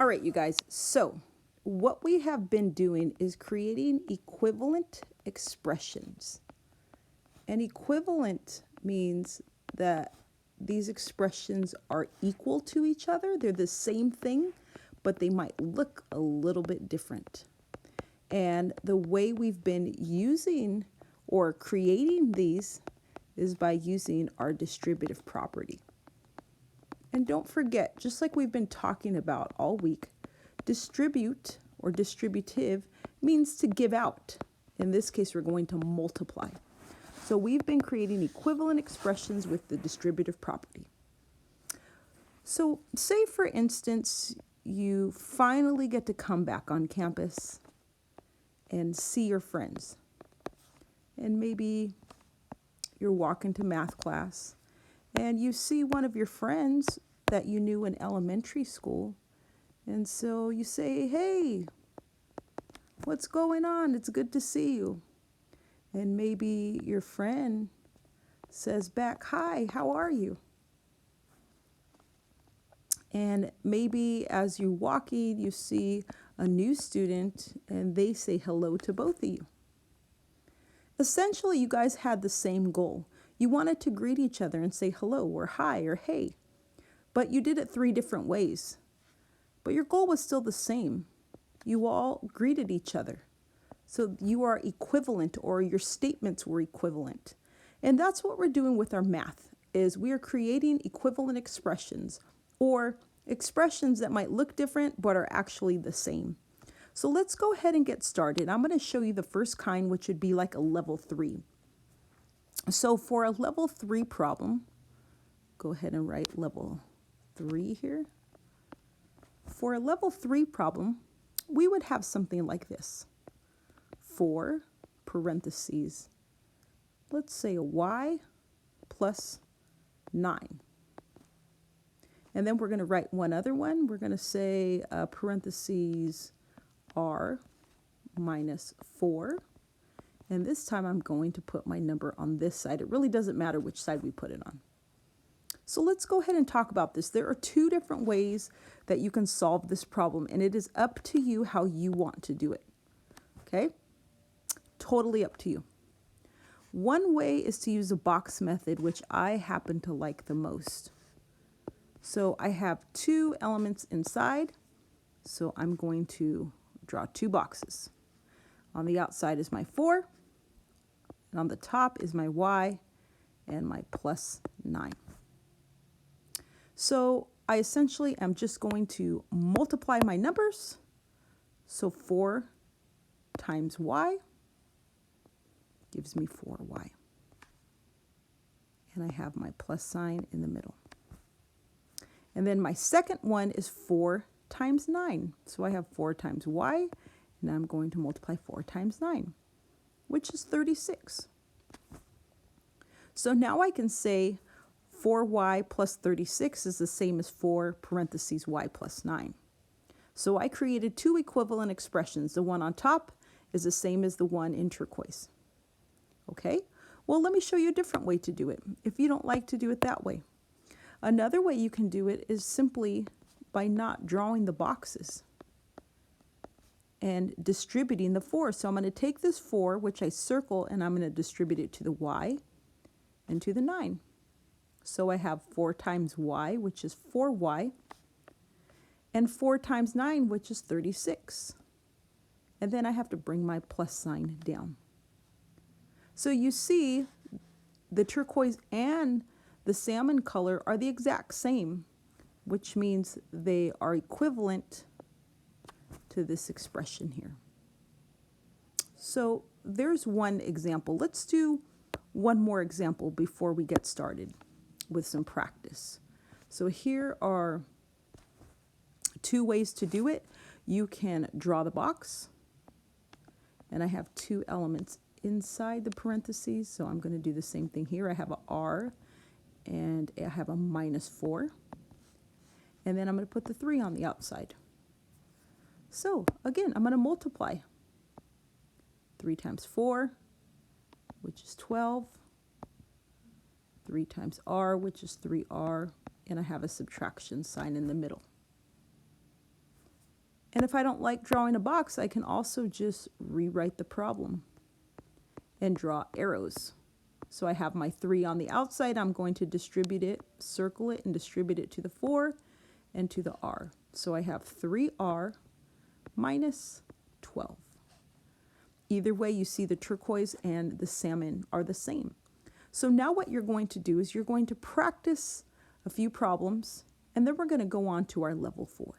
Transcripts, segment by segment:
All right, you guys. So what we have been doing is creating equivalent expressions. And equivalent means that these expressions are equal to each other. They're the same thing, but they might look a little bit different. And the way we've been using or creating these is by using our distributive property. And don't forget, just like we've been talking about all week, distribute or distributive means to give out. In this case, we're going to multiply. So we've been creating equivalent expressions with the distributive property. So say, for instance, you finally get to come back on campus and see your friends. And maybe you're walking to math class and you see one of your friends that you knew in elementary school. And so you say, "Hey, what's going on? It's good to see you." And maybe your friend says back, "Hi, how are you?" And maybe as you're walking, you see a new student and they say hello to both of you. Essentially, you guys had the same goal. You wanted to greet each other and say hello or hi or hey, but you did it 3 different ways. But your goal was still the same. You all greeted each other. So you are equivalent, or your statements were equivalent. And that's what we're doing with our math, is we are creating equivalent expressions, or expressions that might look different but are actually the same. So let's go ahead and get started. I'm going to show you the first kind, which would be like a level 3. So for a level 3 problem, go ahead and write level 3 here. For a level 3 problem, we would have something like this. 4 parentheses, let's say a y plus 9. And then we're going to write one other one. We're going to say parentheses r minus 4. And this time I'm going to put my number on this side. It really doesn't matter which side we put it on. So let's go ahead and talk about this. There are 2 different ways that you can solve this problem, and it is up to you how you want to do it. Okay? Totally up to you. One way is to use a box method, which I happen to like the most. So I have 2 elements inside, so I'm going to draw 2 boxes. On the outside is my 4, and on the top is my y and my plus 9. So I essentially am just going to multiply my numbers. So 4 times y gives me 4y. And I have my plus sign in the middle. And then my second one is 4 times 9. So I have 4 times y, and I'm going to multiply 4 times 9, which is 36. So now I can say 4y plus 36 is the same as 4 parentheses y plus 9. So I created 2 equivalent expressions. The one on top is the same as the one in turquoise. Okay? Well, let me show you a different way to do it, if you don't like to do it that way. Another way you can do it is simply by not drawing the boxes and distributing the 4. So I'm going to take this 4, which I circle, and I'm going to distribute it to the y and to the 9. So I have 4 times y, which is 4y, and 4 times 9, which is 36. And then I have to bring my plus sign down. So you see, the turquoise and the salmon color are the exact same, which means they are equivalent to this expression here. So there's one example. Let's do one more example before we get started with some practice. So here are 2 ways to do it. You can draw the box, and I have 2 elements inside the parentheses, so I'm going to do the same thing here. I have a r and I have a minus 4, and then I'm going to put the 3 on the outside. So again, I'm going to multiply 3 times 4, which is 12, 3 times r, which is 3r, and I have a subtraction sign in the middle. And if I don't like drawing a box, I can also just rewrite the problem and draw arrows. So I have my 3 on the outside. I'm going to distribute it, circle it, and distribute it to the 4 and to the R. So I have 3R minus 12. Either way, you see the turquoise and the salmon are the same. So now what you're going to do is you're going to practice a few problems, and then we're going to go on to our level 4.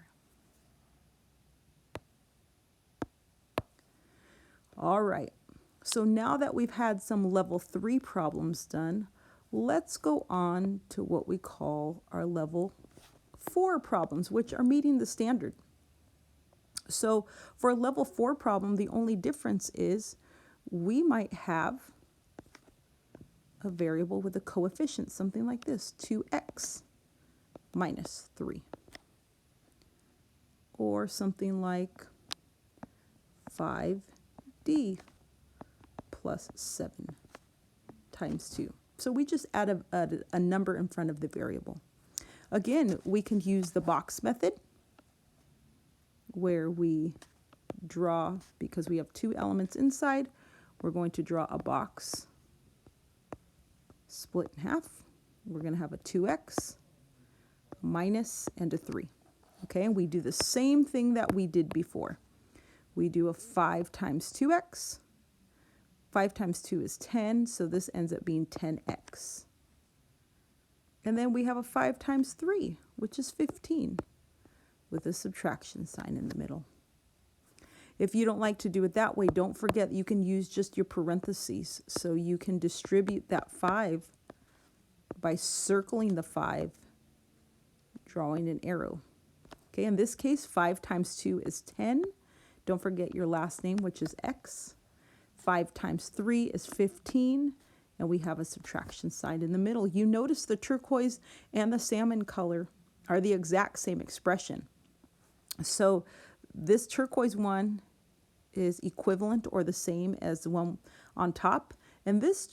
All right, so now that we've had some level 3 problems done, let's go on to what we call our level 4 problems, which are meeting the standard. So for a level 4 problem, the only difference is we might have a variable with a coefficient, something like this, 2x minus 3. Or something like 5d plus 7 times 2. So we just add a number in front of the variable. Again, we can use the box method, where we draw, because we have 2 elements inside, we're going to draw a box split in half. We're going to have a 2x minus and a 3. Okay, and we do the same thing that we did before. We do a 5 times 2x. 5 times 2 is 10, so this ends up being 10x. And then we have a 5 times 3, which is 15, with a subtraction sign in the middle. If you don't like to do it that way, don't forget you can use just your parentheses. So you can distribute that 5 by circling the 5, drawing an arrow. Okay, in this case, 5 times 2 is 10. Don't forget your last name, which is x. 5 times 3 is 15, and we have a subtraction sign in the middle. You notice the turquoise and the salmon color are the exact same expression. So this turquoise one is equivalent or the same as the one on top, and this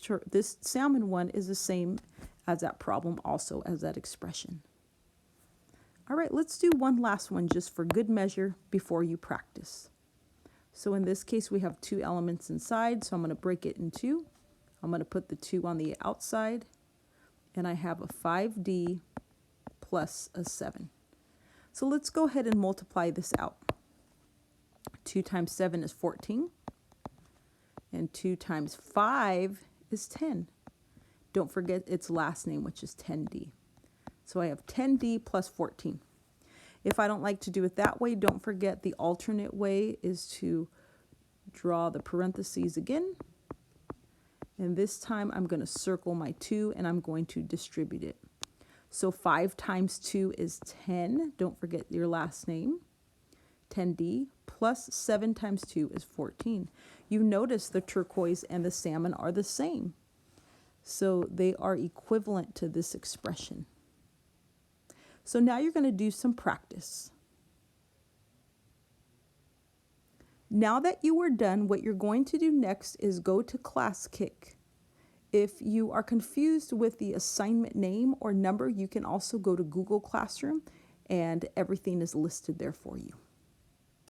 salmon one is the same as that problem, also as that expression. All right, let's do one last one just for good measure before you practice. So in this case, we have 2 elements inside, so I'm going to break it in 2. I'm going to put the 2 on the outside, and I have a 5d plus a 7. So let's go ahead and multiply this out. 2 times 7 is 14, and 2 times 5 is 10. Don't forget its last name, which is 10d. So I have 10d plus 14. If I don't like to do it that way, don't forget the alternate way is to draw the parentheses again. And this time I'm going to circle my 2 and I'm going to distribute it. So 5 times 2 is 10. Don't forget your last name. 10d plus 7 times 2 is 14. You notice the turquoise and the salmon are the same. So they are equivalent to this expression. So now you're going to do some practice. Now that you are done, what you're going to do next is go to ClassKick. If you are confused with the assignment name or number, you can also go to Google Classroom, and everything is listed there for you.